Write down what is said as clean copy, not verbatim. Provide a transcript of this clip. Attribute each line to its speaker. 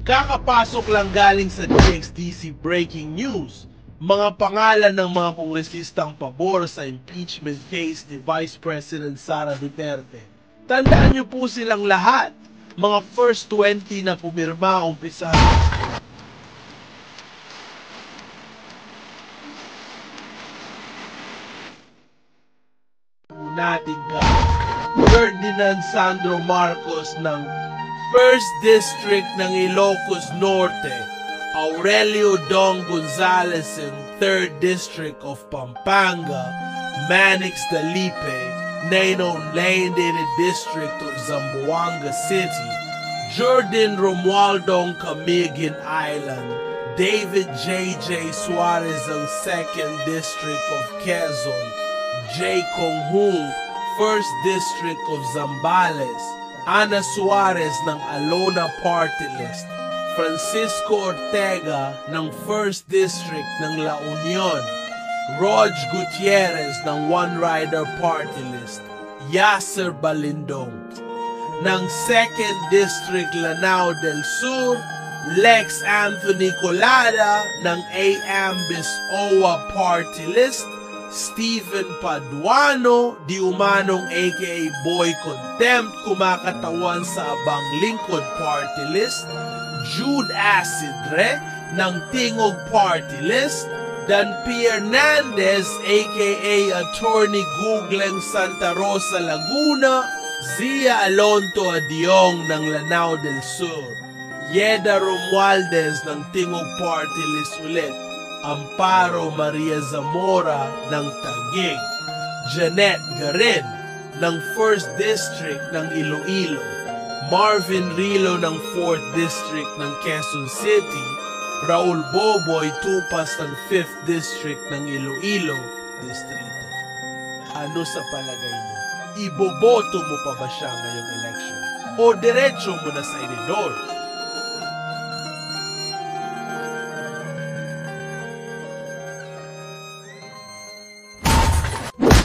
Speaker 1: Kakapasok lang galing sa DXDC Breaking News, mga pangalan ng mga kongresistang pabor sa impeachment case ni Vice President Sara Duterte. Tandaan niyo po silang lahat, mga first 20 na pumirma umpisa. Natin ka. Ferdinand Sandro Marcos ng 1st District ng Ilocos Norte, Aurelio Dong Gonzales ng 3rd District of Pampanga, Manix Dalipe, Nainong Laindene District of Zamboanga City, Jordan Romualdong Camiguin Island, David J.J. Suarez ng 2nd District of Quezon, J. Kong Hung, 1st District of Zambales, Ana Suarez ng Alona Party List, Francisco Ortega ng 1st District ng La Union, Rog Gutierrez ng One Rider Party List, Yasser Balindong ng 2nd District Lanao del Sur, Lex Anthony Colada ng AMBIS OWA Party List, Stephen Paduano, di umanong aka Boy Contempt, kumakatawan sa Abang Lingkod Party List, Jude Acidre ng Tingog Party List, Dan P. Hernandez aka Attorney Googleng Santa Rosa Laguna, Zia Alonto Adiong ng Lanao del Sur, Yeda Romualdez ng Tingog Party List ulit, Amparo Maria Zamora ng Taguig, Janet Garin ng 1st District ng Iloilo, Marvin Rilo ng 4th District ng Quezon City, Raul Boboy Tupas ng 5th District ng Iloilo Distrito. Ano sa palagay mo? Iboboto mo pa ba siya ngayong election? O diretso mo na sa inidor?